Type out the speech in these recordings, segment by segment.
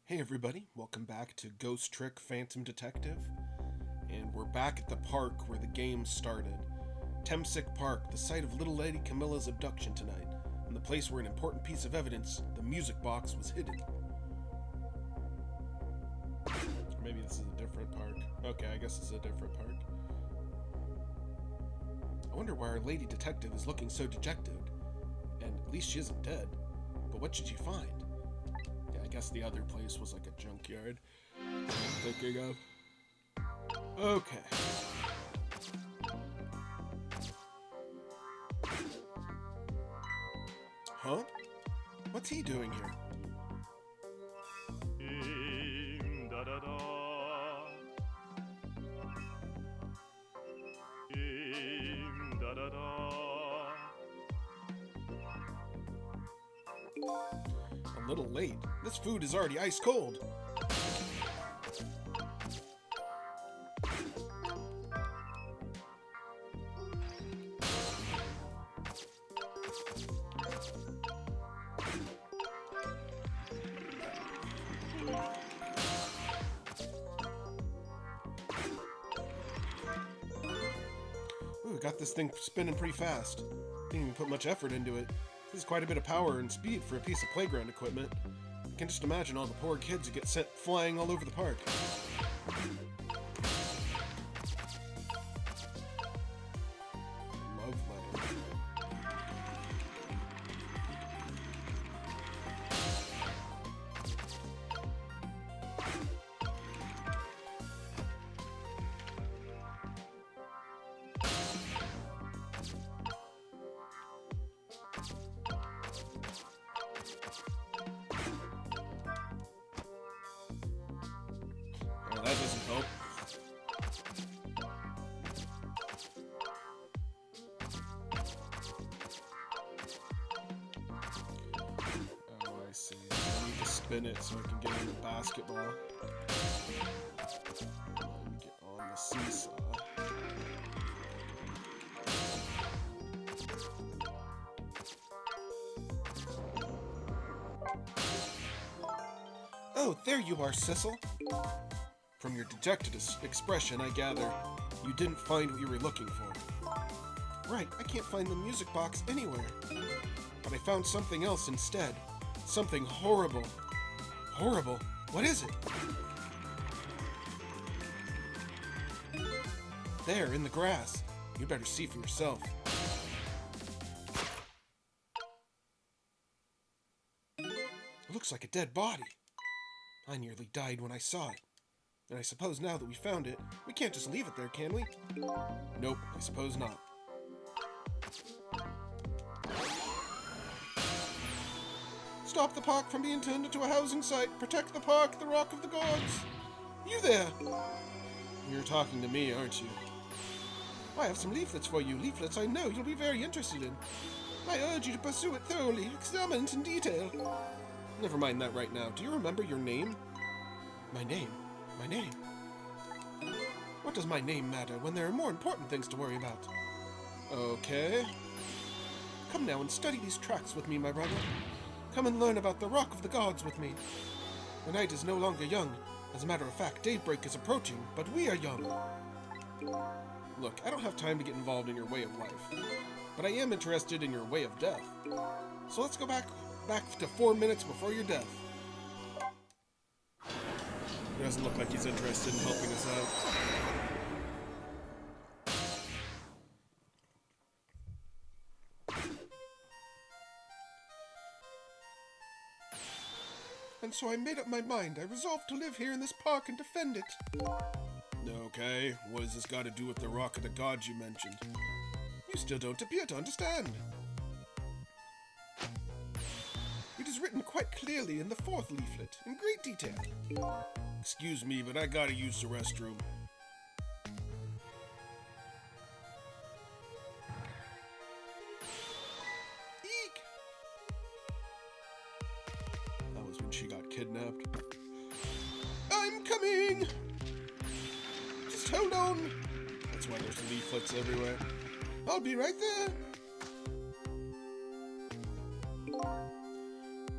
Hey everybody, welcome back to Ghost Trick Phantom Detective. And we're back at the park where the game started. Temsick Park, the site of little lady Camilla's abduction tonight, and the place where an important piece of evidence, the music box, was hidden. Or maybe this is a different park. Okay, I guess it's a different park. I wonder why our lady detective is looking so dejected. And at least she isn't dead. But what should she find? Yeah, I guess the other place was like a junkyard. I'm thinking of. Okay. Huh? What's he doing here? A little late. This food is already ice cold. Ooh, got this thing spinning pretty fast. Didn't even put much effort into it. This is quite a bit of power and speed for a piece of playground equipment. I can just imagine all the poor kids who get sent flying all over the park. Love letter. Oh, that doesn't help. Oh, I see. I need to spin it so I can get into basketball. Let me get on the seesaw. Oh, there you are, Cecil. From your dejected expression, I gather you didn't find what you were looking for. Right, I can't find the music box anywhere. But I found something else instead. Something horrible. Horrible? What is it? There, in the grass. You better see for yourself. It looks like a dead body. I nearly died when I saw it. And I suppose now that we found it, we can't just leave it there, can we? Nope, I suppose not. Stop the park from being turned into a housing site. Protect the park, the Rock of the Gods. You there? You're talking to me, aren't you? I have some leaflets for you. Leaflets I know you'll be very interested in. I urge you to pursue it thoroughly, examine it in detail. Never mind that right now. Do you remember your name? My name? My name? What does my name matter when there are more important things to worry about? Okay. Come now and study these tracks with me, my brother. Come and learn about the Rock of the Gods with me. The night is no longer young. As a matter of fact, daybreak is approaching, but we are young. Look, I don't have time to get involved in your way of life, but I am interested in your way of death. So let's go back to 4 minutes before your death. He doesn't look like he's interested in helping us out. And so I made up my mind. I resolved to live here in this park and defend it. Okay, what has this got to do with the Rock of the Gods you mentioned? You still don't appear to understand. It is written quite clearly in the 4th leaflet, in great detail. Excuse me, but I gotta use the restroom. Eek! That was when she got kidnapped. I'm coming! Just hold on. That's why there's leaflets everywhere. I'll be right there.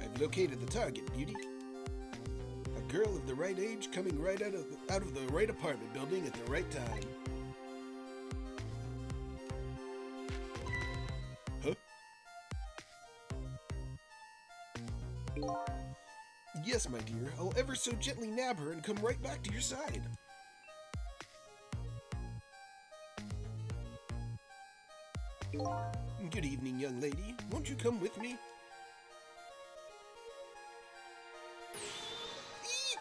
I've located the target, Beauty. girl of the right age coming right out of the right apartment building at the right time. Huh? Yes, my dear. I'll ever so gently nab her and come right back to your side. Good evening, young lady. Won't you come with me? Eek!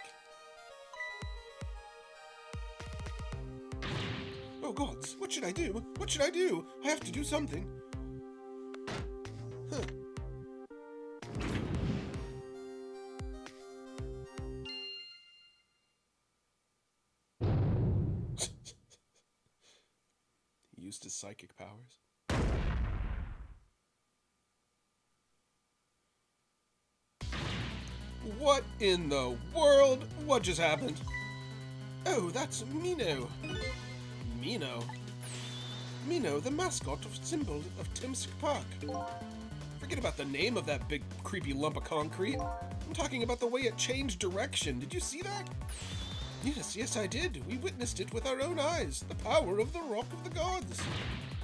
Oh gods, what should I do? What should I do? I have to do something. Huh. He used his psychic powers. What in the world? What just happened? Oh, that's Mino. Mino? Mino, the mascot of symbol of Timsk Park. Forget about the name of that big creepy lump of concrete. I'm talking about the way it changed direction. Did you see that? Yes, I did. We witnessed it with our own eyes. The power of the Rock of the Gods.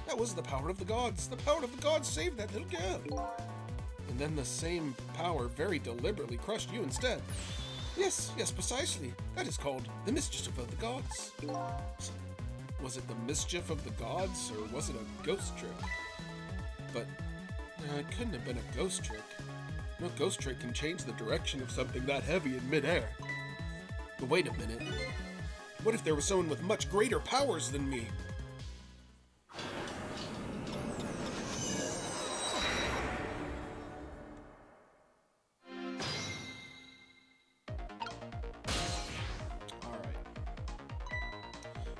That was the power of the gods. The power of the gods saved that little girl. And then the same power very deliberately crushed you instead. Yes, precisely. That is called the mischief of the gods. Was it the mischief of the gods, or was it a ghost trick? But it couldn't have been a ghost trick. No ghost trick can change the direction of something that heavy in midair. But wait a minute. What if there was someone with much greater powers than me?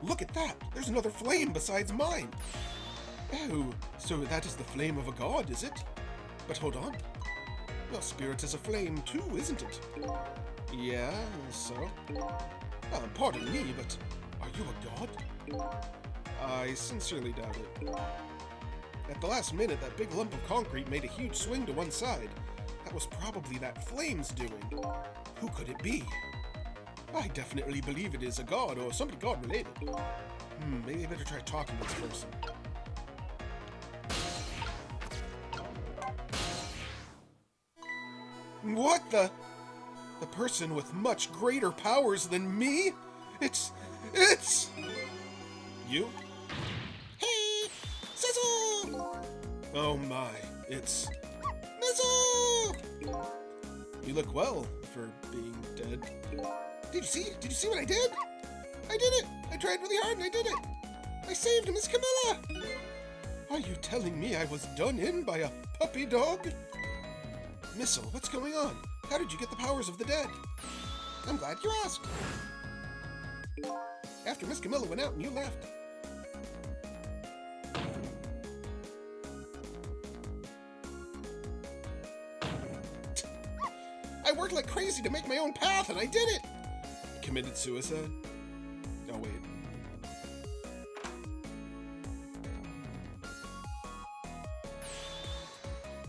Look at that! There's another flame besides mine! Oh, so that is the flame of a god, is it? But hold on. Your spirit is a flame too, isn't it? Yeah, so? Pardon me, but are you a god? I sincerely doubt it. At the last minute, that big lump of concrete made a huge swing to one side. That was probably that flame's doing. Who could it be? I definitely believe it is a god or somebody god-related. Maybe I better try talking to this person. What the? The person with much greater powers than me? It's... You? Hey! Sizzle! Oh my, it's... Nizzle! You look well for being dead. Did you see what I did? I did it! I tried really hard and I did it! I saved Miss Camilla! Are you telling me I was done in by a puppy dog? Missile, what's going on? How did you get the powers of the dead? I'm glad you asked. After Miss Camilla went out and you left. I worked like crazy to make my own path and I did it! Committed suicide? Oh, wait.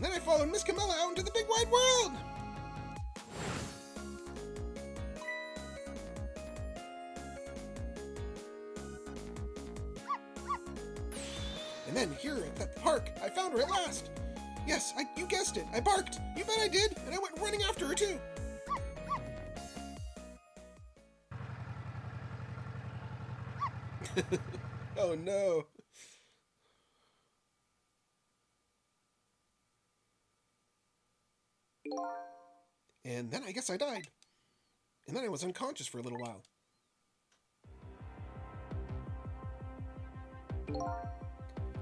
Then I followed Miss Camilla out into the big wide world! And then here at that park, I found her at last. Yes, you guessed it. I barked. You bet I did. And I went running after her too. Oh no. And then I guess I died. And then I was unconscious for a little while.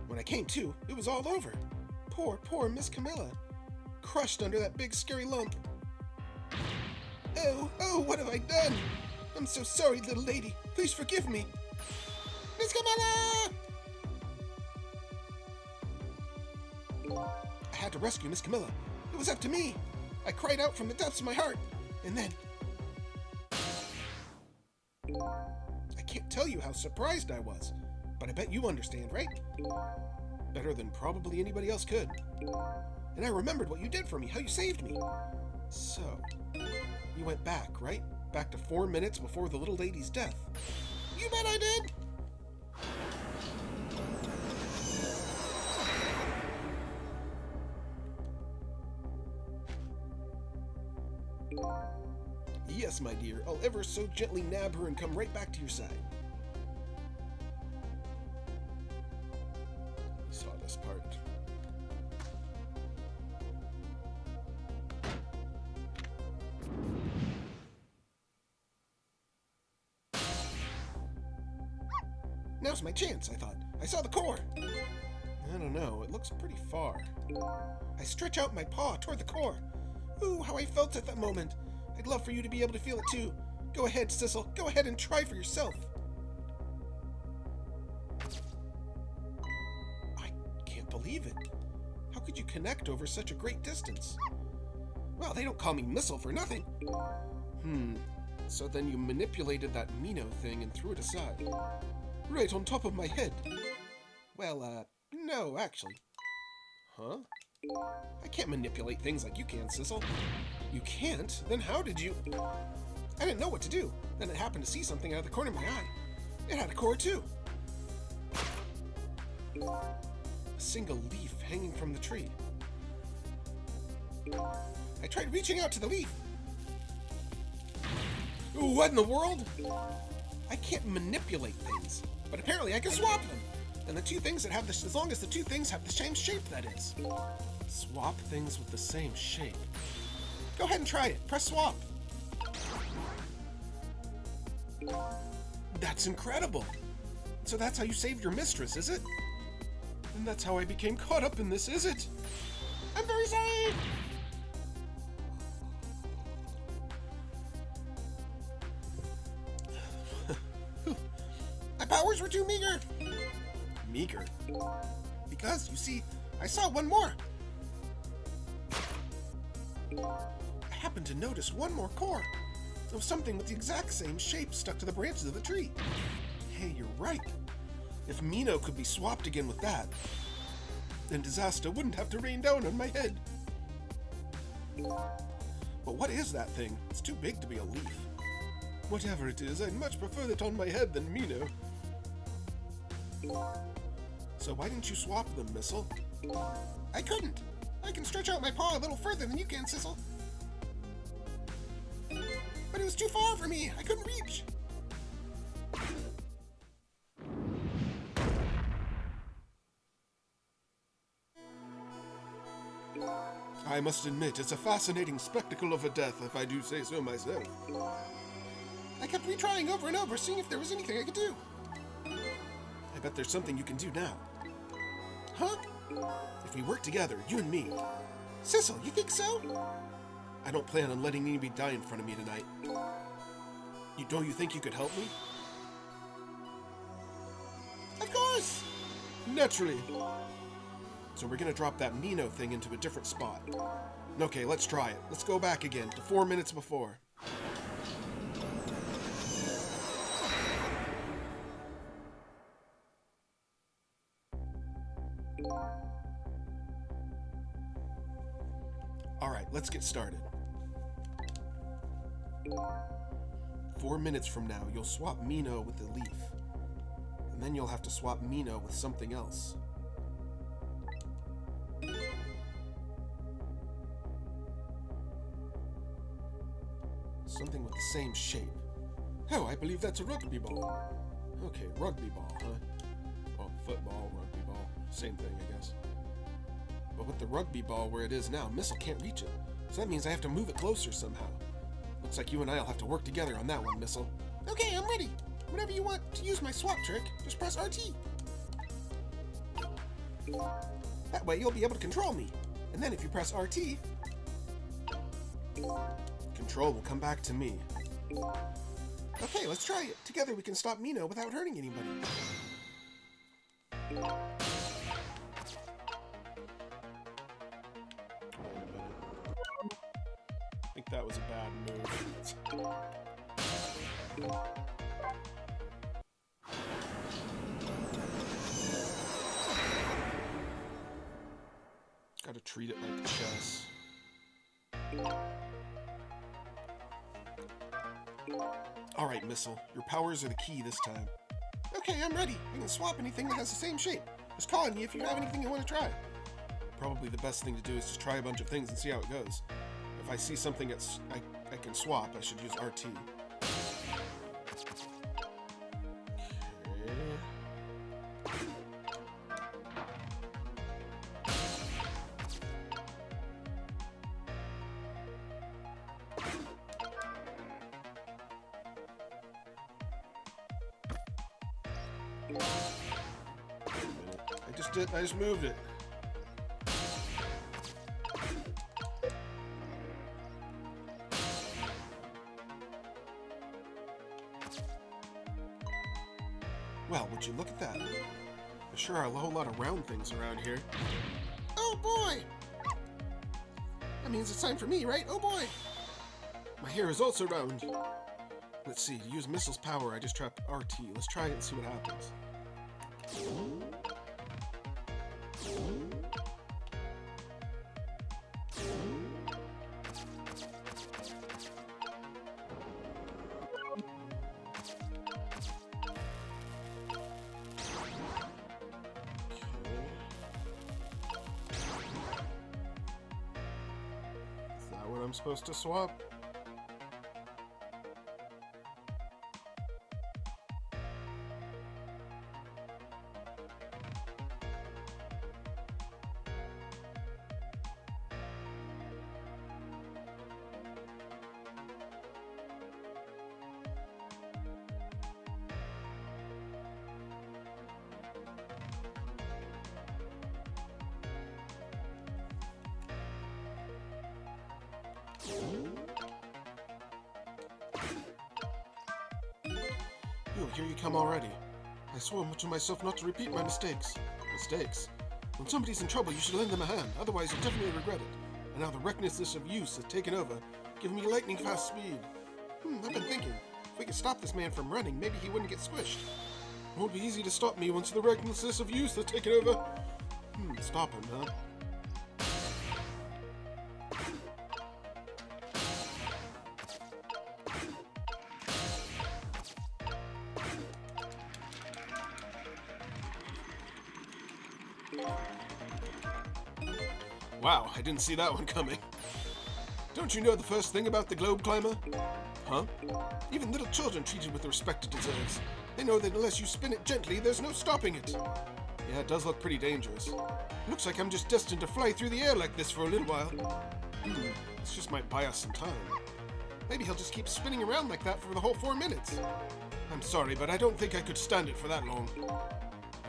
When I came to, it was all over. Poor Miss Camilla. Crushed under that big scary lump. Oh, what have I done? I'm so sorry, little lady. Please forgive me. Miss Camilla! I had to rescue Miss Camilla. It was up to me. I cried out from the depths of my heart. And then... I can't tell you how surprised I was. But I bet you understand, right? Better than probably anybody else could. And I remembered what you did for me, how you saved me. So, you went back, right? back to 4 minutes before the little lady's death. You bet I did! Yes, my dear, I'll ever so gently nab her and come right back to your side. You saw this part. Now's my chance, I thought. I saw the core. I don't know, it looks pretty far. I stretch out my paw toward the core. Ooh, how I felt at that moment. I'd love for you to be able to feel it too. Go ahead, Sissel. Go ahead and try for yourself. I can't believe it. How could you connect over such a great distance? Well, they don't call me Missile for nothing. So then you manipulated that Mino thing and threw it aside. Right on top of my head. Well, no, actually. Huh? I can't manipulate things like you can, Sissel. You can't? Then how did you... I didn't know what to do. Then it happened to see something out of the corner of my eye. It had a core, too. A single leaf hanging from the tree. I tried reaching out to the leaf. Ooh, what in the world? I can't manipulate things, but apparently I can swap them. And the two things that have the... as long as the two things have the same shape, that is. Swap things with the same shape. Go ahead and try it. Press swap. That's incredible. So that's how you saved your mistress, is it? And that's how I became caught up in this, is it? I'm very sorry! My powers were too meager. Meager? Because, you see, I saw one more. I happened to notice one more core. There was something with the exact same shape stuck to the branches of the tree. Hey, you're right. If Mino could be swapped again with that, then disaster wouldn't have to rain down on my head. But what is that thing? It's too big to be a leaf. Whatever it is, I'd much prefer it on my head than Mino. So why didn't you swap them, Missile? I couldn't. I can stretch out my paw a little further than you can, Sissel. But it was too far for me. I couldn't reach. I must admit, it's a fascinating spectacle of a death, if I do say so myself. I kept retrying over and over, seeing if there was anything I could do. I bet there's something you can do now. Huh? If we work together, you and me. Sissel, you think so? I don't plan on letting anybody die in front of me tonight. Don't you think you could help me? Of course! Naturally. So we're gonna drop that Mino thing into a different spot. Okay, let's try it. Let's go back again to 4 minutes before. Alright, let's get started. 4 minutes from now, you'll swap Mino with the leaf. And then you'll have to swap Mino with something else. Something with the same shape. Oh, I believe that's a rugby ball. Okay, rugby ball, huh? Well, football, rugby ball, same thing, I guess. But with the rugby ball where it is now, Missile can't reach it. So that means I have to move it closer somehow. Looks like you and I'll have to work together on that one, Missile. Okay, I'm ready. Whenever you want to use my swap trick, just press RT. That way you'll be able to control me. And then if you press RT, control will come back to me. Okay, let's try it. Together we can stop Mino without hurting anybody. Wait a minute. I think that was a bad move. Gotta treat it like chess. Alright, Missile. Your powers are the key this time. Okay, I'm ready. I can swap anything that has the same shape. Just call on me if you have anything you want to try. Probably the best thing to do is just try a bunch of things and see how it goes. If I see something that's I can swap, I should use RT. I just moved it. Well, would you look at that? There sure are a whole lot of round things around here. Oh boy! That means it's time for me, right? Oh boy! My hair is also round. Let's see, to use Missile's power, I just trap RT. Let's try it and see what happens. I'm supposed to swap. Oh, here you come already. I swore to myself not to repeat my mistakes. Mistakes? When somebody's in trouble, you should lend them a hand, otherwise you'll definitely regret it. And now the recklessness of use has taken over, giving me lightning-fast speed. I've been thinking, if we could stop this man from running, maybe he wouldn't get squished. It won't be easy to stop me once the recklessness of use has taken over. Stop him, huh? Wow, I didn't see that one coming. Don't you know the first thing about the globe climber? Huh? Even little children treated with the respect it deserves. They know that unless you spin it gently, there's no stopping it. Yeah, it does look pretty dangerous. Looks like I'm just destined to fly through the air like this for a little while. This just might buy us some time. Maybe he'll just keep spinning around like that for the whole 4 minutes. I'm sorry, but I don't think I could stand it for that long.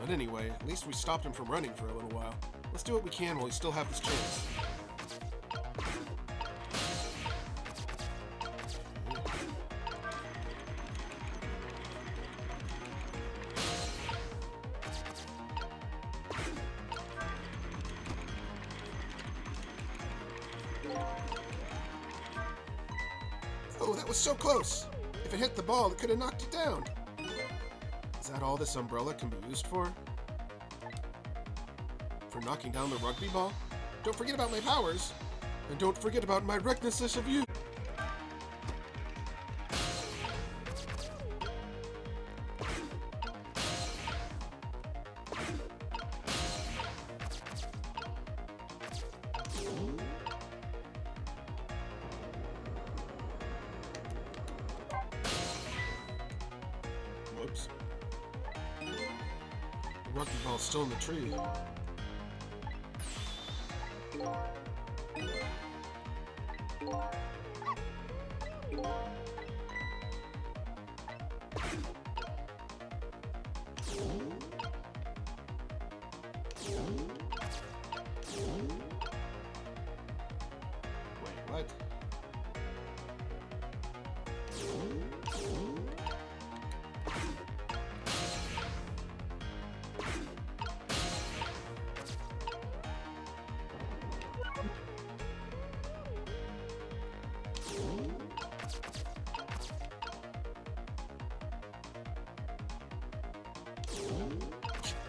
But anyway, at least we stopped him from running for a little while. Let's do what we can while we still have this chance. Oh, that was so close! If it hit the ball, it could have knocked it down. Is that all this umbrella can be used for? For knocking down the rugby ball? Don't forget about my powers! And don't forget about my recklessness of you! Whoops. The rugby ball's still in the tree. Wait, what?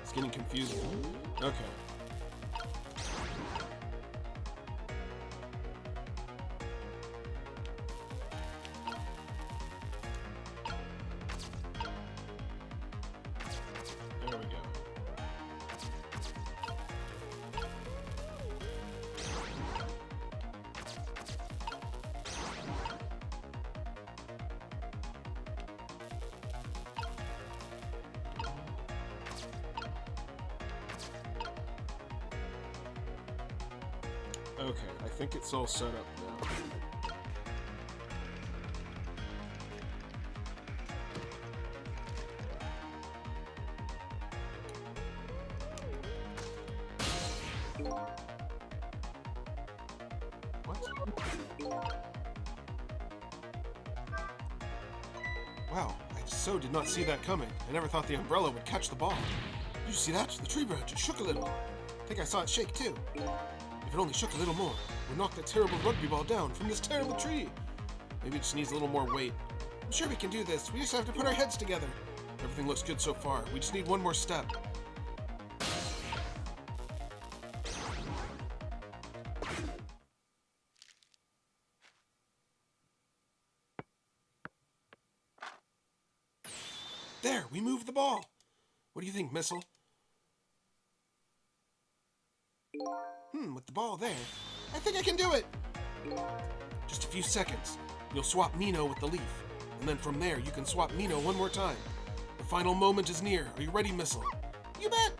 It's getting confusing. Okay. Okay, I think it's all set up now. Wow, I so did not see that coming. I never thought the umbrella would catch the ball. Did you see that? The tree branch, it shook a little. I think I saw it shake too. If it only shook a little more, we'd knock that terrible rugby ball down from this terrible tree. Maybe it just needs a little more weight. I'm sure we can do this. We just have to put our heads together. Everything looks good so far. We just need one more step. There, we moved the ball. What do you think, Missile? With the ball there, I think I can do it. Just a few seconds. You'll swap Mino with the leaf, and then from there you can swap Mino one more time. The final moment is near. Are you ready, Missile? You bet!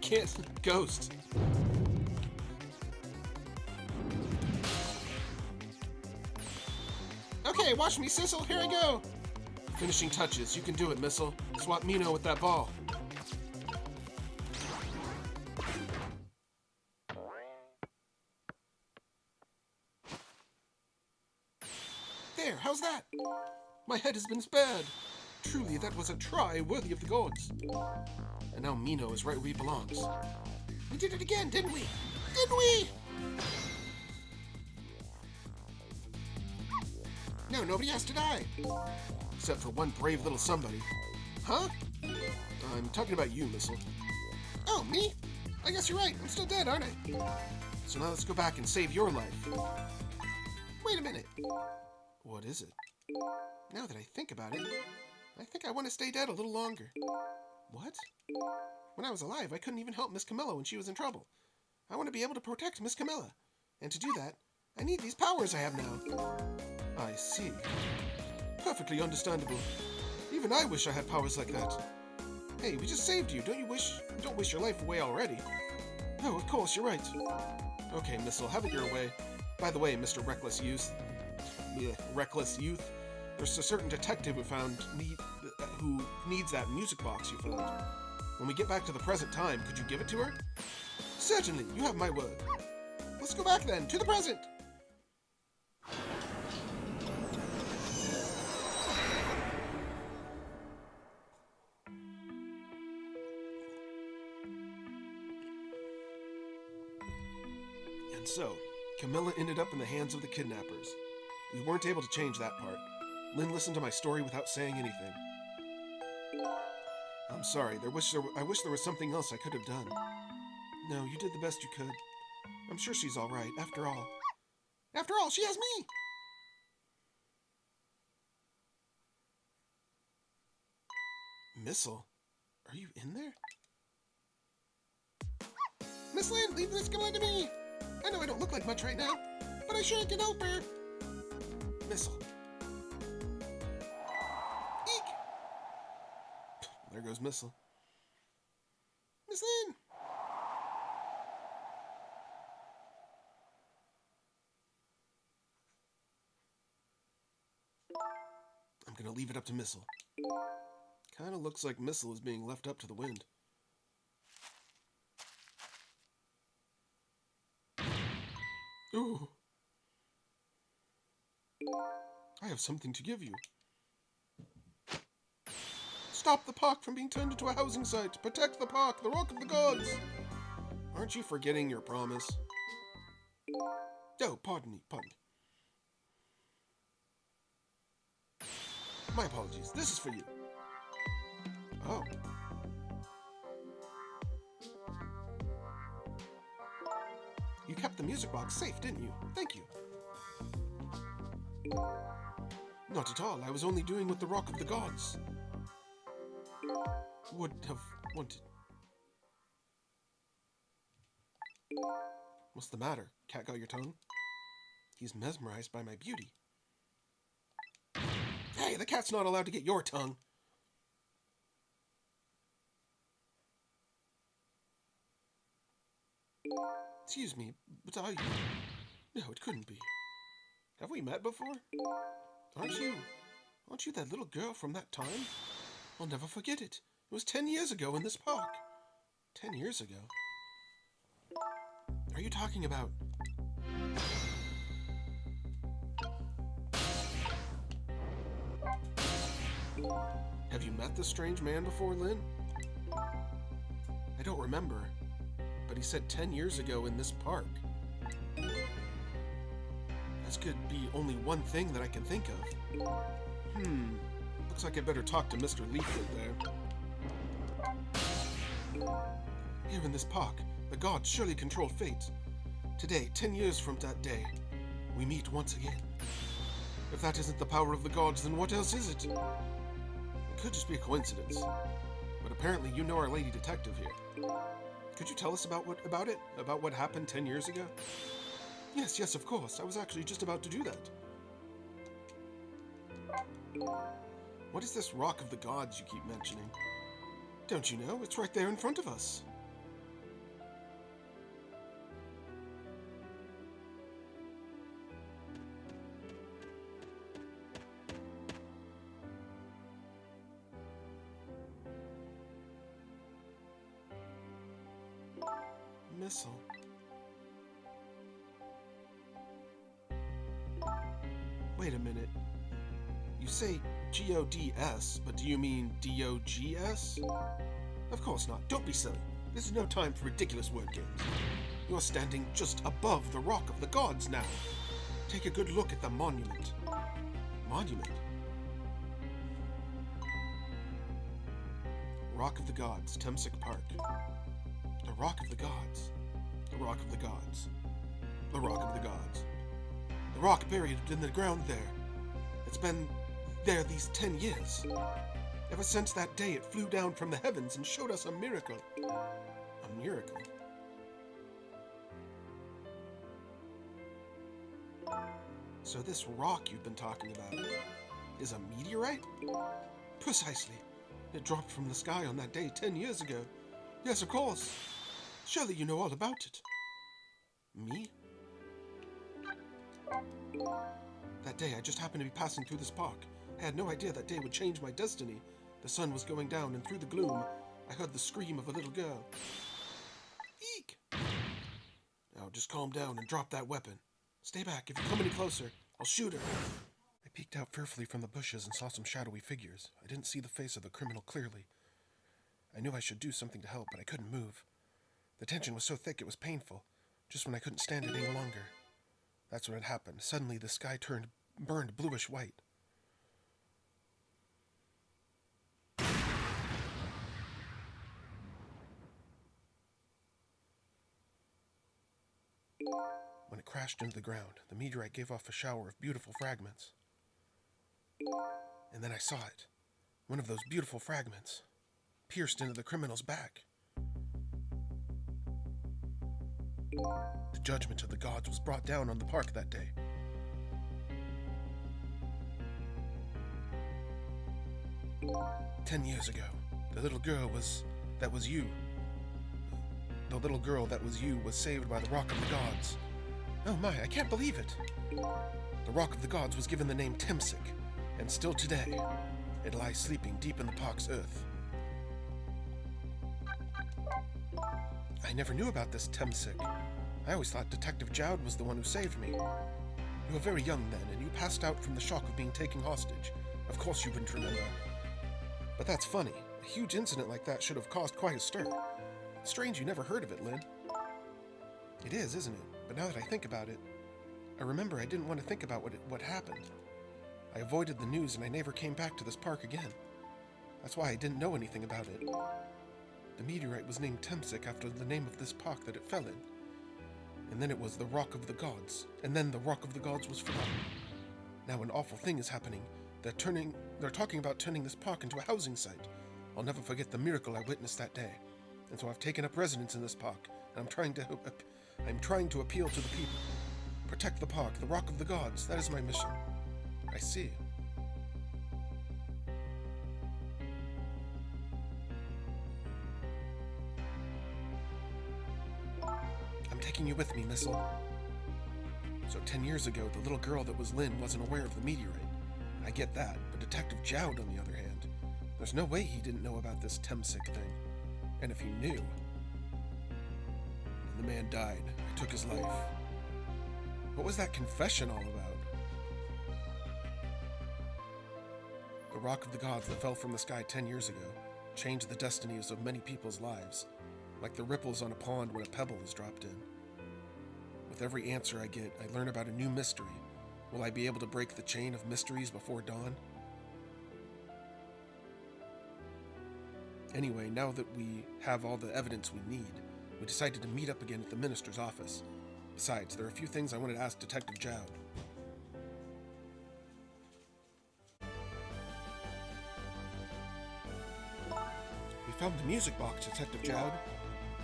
Can't. Ghost. Okay, watch me, Sissel. Here I go. Finishing touches. You can do it, Missile. Swap Mino with that ball. There, how's that? My head has been spared. Truly, that was a try worthy of the gods. And now Mino is right where he belongs. We did it again, didn't we? Didn't we? No, nobody has to die. Except for one brave little somebody. Huh? I'm talking about you, Missile. Oh, me? I guess you're right. I'm still dead, aren't I? So now let's go back and save your life. Wait a minute. What is it? Now that I think about it, I think I want to stay dead a little longer. What? When I was alive, I couldn't even help Miss Camilla when she was in trouble. I want to be able to protect Miss Camilla. And to do that, I need these powers I have now. I see. Perfectly understandable. Even I wish I had powers like that. Hey, we just saved you. Don't wish your life away already. Oh, of course, you're right. Okay, Missile, have it your way. By the way, Mr. Reckless Youth, there's a certain detective who needs that music box you found. When we get back to the present time, could you give it to her? Certainly, you have my word. Let's go back then, to the present. And so, Camilla ended up in the hands of the kidnappers. We weren't able to change that part. Lynn listened to my story without saying anything. I'm sorry. I wish there was something else I could have done. No, you did the best you could. I'm sure she's all right, after all. After all, she has me! Missile, are you in there? Miss Lynn, leave this Camilla to me! I know I don't look like much right now, but I sure can help her. Missile. Eek! There goes Missile. Miss Lynn! I'm gonna leave it up to Missile. Kinda looks like Missile is being left up to the wind. Ooh. I have something to give you. Stop the park from being turned into a housing site. Protect the park, the rock of the gods. Aren't you forgetting your promise? Oh, pardon me. My apologies. This is for you. Oh. kept the music box safe, didn't you? Thank you. Not at all. I was only doing what the Rock of the Gods would have wanted. What's the matter? Cat got your tongue? He's mesmerized by my beauty. Hey, the cat's not allowed to get your tongue. Excuse me, but are you? No, it couldn't be. Have we met before? Aren't you that little girl from that time? I'll never forget it. It was 10 years ago in this park. 10 years ago? Are you talking about... Have you met this strange man before, Lynn? I don't remember, but he said 10 years ago in this park. That could be only one thing that I can think of. Looks like I better talk to Mr. Leaflet there. Here in this park, the gods surely control fate. Today, 10 years from that day, we meet once again. If that isn't the power of the gods, then what else is it? It could just be a coincidence. But apparently you know our lady detective here. Could you tell us about what happened 10 years ago? Yes, of course. I was actually just about to do that. What is this Rock of the Gods you keep mentioning? Don't you know? It's right there in front of us. Missile. Wait a minute. You say G-O-D-S, but do you mean D-O-G-S? Of course not. Don't be silly. This is no time for ridiculous word games. You're standing just above the Rock of the Gods now. Take a good look at the monument. Monument? Rock of the Gods, Temsic Park. The Rock of the Gods. The Rock of the Gods. The Rock of the Gods. The rock buried in the ground there. It's been there these 10 years. Ever since that day, it flew down from the heavens and showed us a miracle. A miracle? So this rock you've been talking about is a meteorite? Precisely. It dropped from the sky on that day 10 years ago. Yes, of course. Surely you know all about it. Me? That day, I just happened to be passing through this park. I had no idea that day would change my destiny. The sun was going down, and through the gloom, I heard the scream of a little girl. Eek! Now, just calm down and drop that weapon. Stay back. If you come any closer, I'll shoot her. I peeked out fearfully from the bushes and saw some shadowy figures. I didn't see the face of the criminal clearly. I knew I should do something to help, but I couldn't move. The tension was so thick it was painful, just when I couldn't stand it any longer. That's when it happened. Suddenly, the sky burned bluish white. When it crashed into the ground, the meteorite gave off a shower of beautiful fragments. And then I saw it. One of those beautiful fragments pierced into the criminal's back. The judgment of the gods was brought down on the park that day. "10 years ago, the little girl that was you was saved by the Rock of the Gods. Oh my, I can't believe it. The Rock of the Gods was given the name Temsic, and still today, it lies sleeping deep in the park's earth. I never knew about this Temsic. I always thought Detective Jowd was the one who saved me. You were very young then, and you passed out from the shock of being taken hostage. Of course you wouldn't remember. But that's funny. A huge incident like that should have caused quite a stir. Strange you never heard of it, Lynn. It is, isn't it? But now that I think about it, I remember I didn't want to think about what happened. I avoided the news and I never came back to this park again. That's why I didn't know anything about it. The meteorite was named Temsic after the name of this park that it fell in. And then it was the Rock of the Gods. And then the Rock of the Gods was forgotten. Now an awful thing is happening. They're talking about turning this park into a housing site. I'll never forget the miracle I witnessed that day. And so I've taken up residence in this park, and I'm trying to appeal to the people. Protect the park, the Rock of the Gods. That is my mission. I see. I'm taking you with me, Missile. So 10 years ago, the little girl that was Lynn wasn't aware of the meteorite. I get that, but Detective Jowd, on the other hand, there's no way he didn't know about this Temsic thing. And if he knew... And the man died. I took his life. What was that confession all about? The Rock of the Gods that fell from the sky 10 years ago changed the destinies of many people's lives, like the ripples on a pond when a pebble is dropped in. With every answer I get, I learn about a new mystery. Will I be able to break the chain of mysteries before dawn? Anyway, now that we have all the evidence we need, we decided to meet up again at the minister's office. Besides, there are a few things I wanted to ask Detective Jowd. We found the music box, Detective Jowd.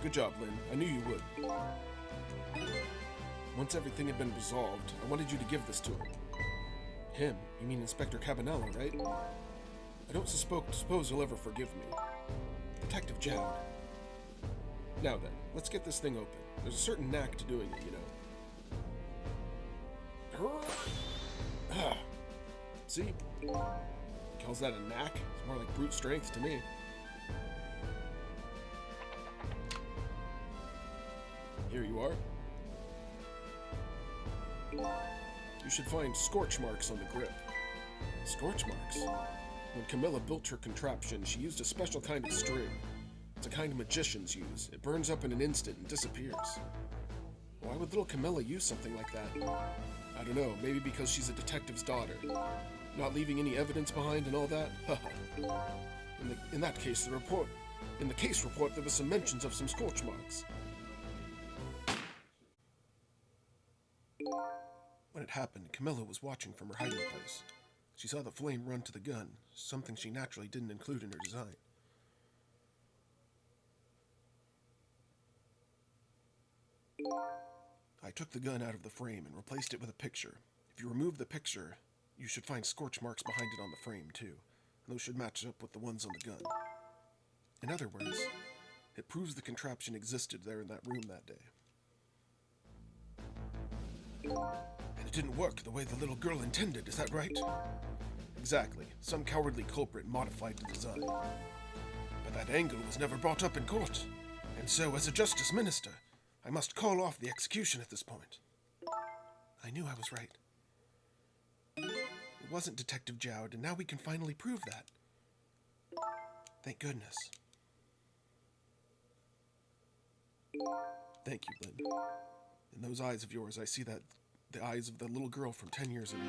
Good job, Lynn. I knew you would. Once everything had been resolved, I wanted you to give this to him. Him? You mean Inspector Cabanela, right? I don't suppose he'll ever forgive me. Detective Jowd. Now then, let's get this thing open. There's a certain knack to doing it, you know. See? Calls that a knack? It's more like brute strength to me. Here you are. You should find scorch marks on the grip. Scorch marks? When Camilla built her contraption, she used a special kind of string. It's a kind magicians use. It burns up in an instant and disappears. Why would little Camilla use something like that? I don't know, maybe because she's a detective's daughter. Not leaving any evidence behind and all that? Haha. In that case, in the case report, there were some mentions of some scorch marks. When it happened, Camilla was watching from her hiding place. She saw the flame run to the gun, something she naturally didn't include in her design. I took the gun out of the frame and replaced it with a picture. If you remove the picture, you should find scorch marks behind it on the frame, too. And those should match up with the ones on the gun. In other words, it proves the contraption existed there in that room that day. And it didn't work the way the little girl intended, is that right? Exactly. Some cowardly culprit modified the design. But that angle was never brought up in court. And so, as a justice minister, I must call off the execution at this point. I knew I was right. It wasn't Detective Jowd, and now we can finally prove that. Thank goodness. Thank you, Lynn. In those eyes of yours, I see that the eyes of the little girl from 10 years ago.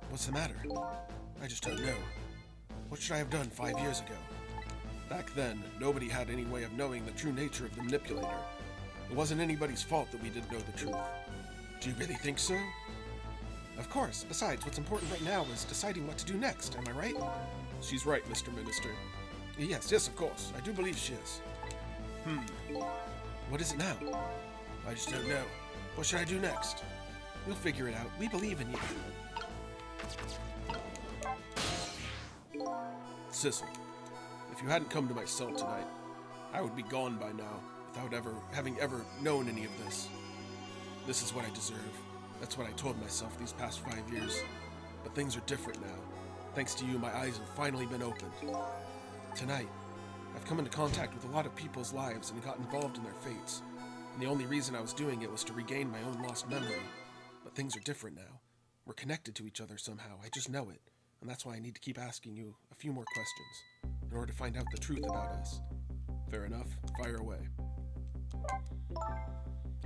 What's the matter? I just don't know. What should I have done 5 years ago? Back then, nobody had any way of knowing the true nature of the manipulator. It wasn't anybody's fault that we didn't know the truth. Do you really think so? Of course. Besides, what's important right now is deciding what to do next, am I right? She's right, Mr. Minister. Yes, of course. I do believe she is. What is it now? I just don't know. What should I do next? You'll figure it out. We believe in you. Sissel, if you hadn't come to my cell tonight, I would be gone by now, without having ever known any of this. This is what I deserve. That's what I told myself these past 5 years. But things are different now. Thanks to you, my eyes have finally been opened. Tonight, I've come into contact with a lot of people's lives and got involved in their fates. And the only reason I was doing it was to regain my own lost memory. But things are different now. We're connected to each other somehow. I just know it. And that's why I need to keep asking you a few more questions, in order to find out the truth about us. Fair enough. Fire away.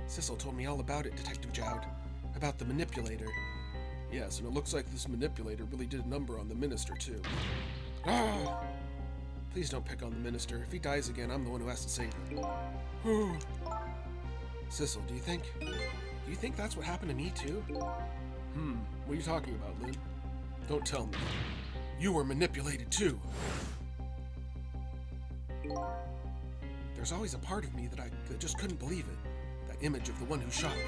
Sissel told me all about it, Detective Jowd. About the manipulator. Yes, and it looks like this manipulator really did a number on the minister, too. Ah! Please don't pick on the minister. If he dies again, I'm the one who has to save him. Sissel, do you think that's what happened to me too? What are you talking about, Lynn? Don't tell me. You were manipulated too. There's always a part of me that just couldn't believe it. That image of the one who shot me.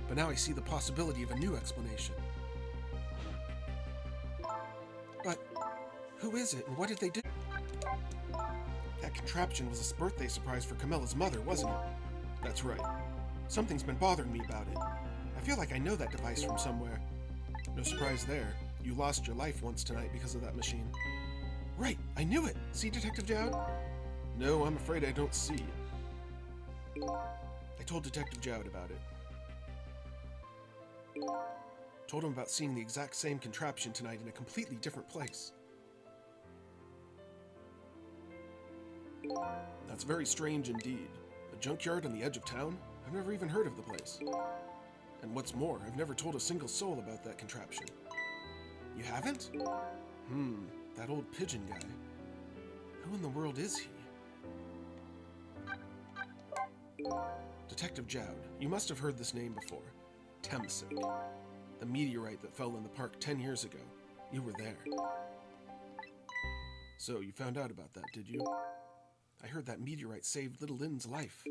But now I see the possibility of a new explanation. But who is it and what did they do? That contraption was a birthday surprise for Camilla's mother, wasn't it? That's right. Something's been bothering me about it. I feel like I know that device from somewhere. No surprise there. You lost your life once tonight because of that machine. Right, I knew it! See, Detective Jowd? No, I'm afraid I don't see. I told Detective Jowd about it. Told him about seeing the exact same contraption tonight in a completely different place. That's very strange indeed. A junkyard on the edge of town? I've never even heard of the place. And what's more, I've never told a single soul about that contraption. You haven't? That old pigeon guy. Who in the world is he? Detective Jowd, you must have heard this name before. Temsik. The meteorite that fell in the park 10 years ago. You were there. So, you found out about that, did you? I heard that meteorite saved little Lynn's life.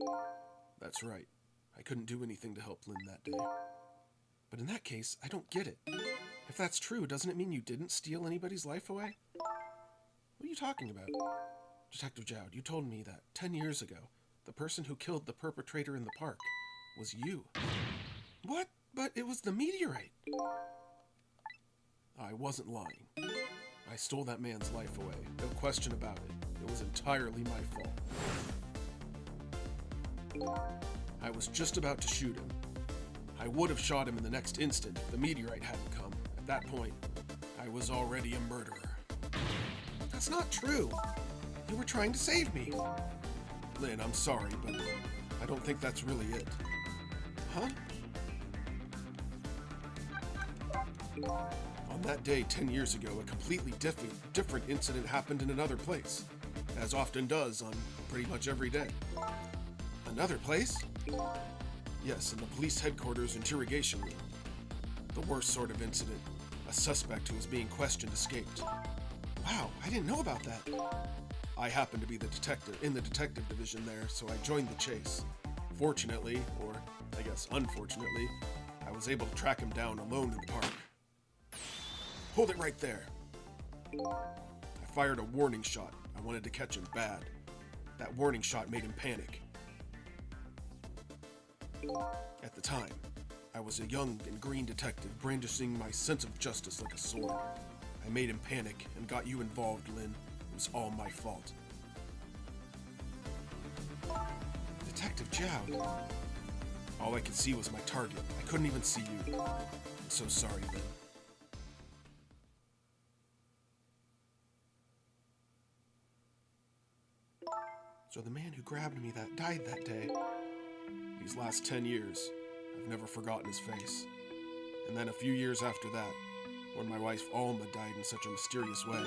That's right. I couldn't do anything to help Lynn that day. But in that case, I don't get it. If that's true, doesn't it mean you didn't steal anybody's life away? What are you talking about? Detective Jowd, you told me that 10 years ago, the person who killed the perpetrator in the park was you. What? But it was the meteorite. I wasn't lying. I stole that man's life away. No question about it. It was entirely my fault. I was just about to shoot him. I would have shot him in the next instant if the meteorite hadn't come. At that point, I was already a murderer. That's not true. You were trying to save me. Lynn, I'm sorry, but I don't think that's really it. Huh? On that day 10 years ago, a completely different incident happened in another place, as often does on pretty much every day. Another place? Yes, in the police headquarters interrogation room. The worst sort of incident. A suspect who was being questioned escaped. Wow, I didn't know about that. I happened to be the detective in the detective division there, so I joined the chase. Fortunately, or I guess unfortunately, I was able to track him down alone in the park. Hold it right there. I fired a warning shot. I wanted to catch him bad. That warning shot made him panic. At the time, I was a young and green detective brandishing my sense of justice like a sword. I made him panic and got you involved, Lynn. It was all my fault. Detective Jowd. All I could see was my target. I couldn't even see you. I'm so sorry, Lynn. So the man who grabbed me died that day. These last 10 years, I've never forgotten his face. And then a few years after that, when my wife Alma died in such a mysterious way,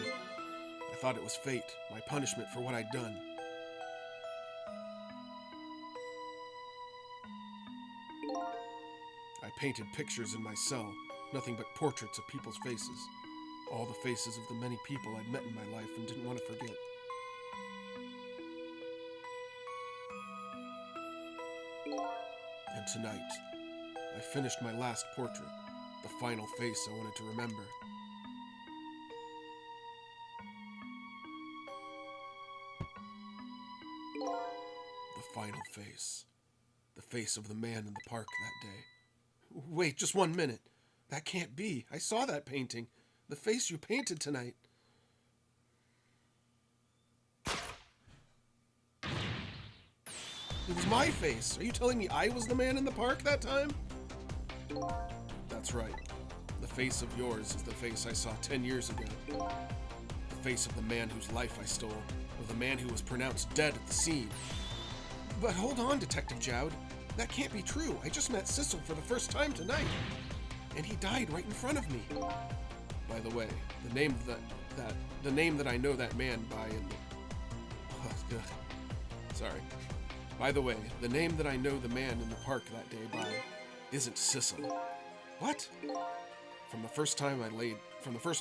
I thought it was fate, my punishment for what I'd done. I painted pictures in my cell, nothing but portraits of people's faces. All the faces of the many people I'd met in my life and didn't want to forget. And tonight, I finished my last portrait, the final face I wanted to remember. The final face. The face of the man in the park that day. Wait, just 1 minute. That can't be. I saw that painting. The face you painted tonight. It was my face. Are you telling me I was the man in the park that time? That's right. The face of yours is the face I saw 10 years ago. The face of the man whose life I stole, or the man who was pronounced dead at the scene. But hold on, Detective Jowd. That can't be true. I just met Sissel for the first time tonight. And he died right in front of me. By the way, the name that I know that man by Ugh. Sorry. By the way, the name that I know the man in the park that day by isn't Sissel. What? From the first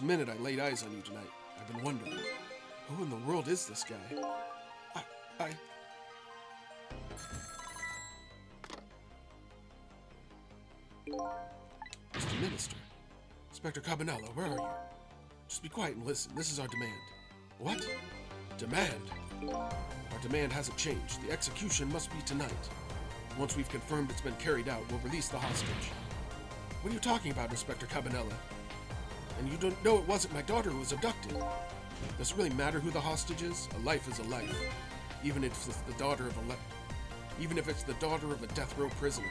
minute I laid eyes on you tonight, I've been wondering, who in the world is this guy? I... Mr. Minister. Inspector Cabanella, where are you? Just be quiet and listen. This is our demand. What? Demand? Our demand hasn't changed. The execution must be tonight. Once we've confirmed it's been carried out, we'll release the hostage. What are you talking about, Inspector Cabanella? And you don't know it wasn't my daughter who was abducted. Does it really matter who the hostage is? A life is a life. Even if it's the daughter of a death row prisoner.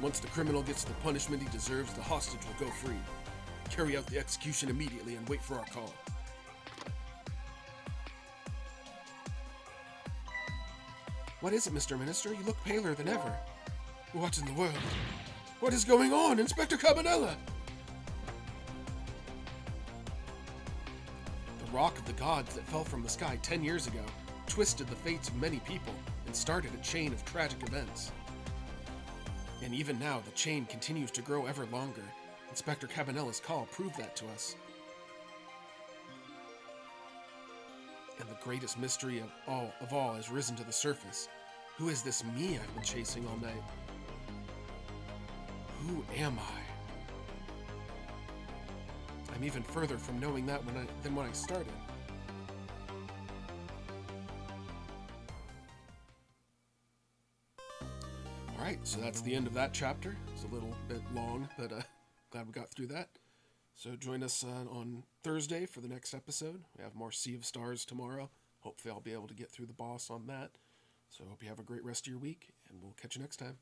Once the criminal gets the punishment he deserves, the hostage will go free. Carry out the execution immediately and wait for our call. What is it, Mr. Minister? You look paler than ever. What in the world? What is going on, Inspector Cabanella? The rock of the gods that fell from the sky 10 years ago twisted the fates of many people and started a chain of tragic events. And even now, the chain continues to grow ever longer. Inspector Cabanella's call proved that to us. And the greatest mystery of all has risen to the surface. Who is this me I've been chasing all night? Who am I? I'm even further from knowing that than when I started. Alright, so that's the end of that chapter. It's a little bit long, but glad we got through that. So join us on Thursday for the next episode. We have more Sea of Stars tomorrow. Hopefully I'll be able to get through the boss on that. So I hope you have a great rest of your week, and we'll catch you next time.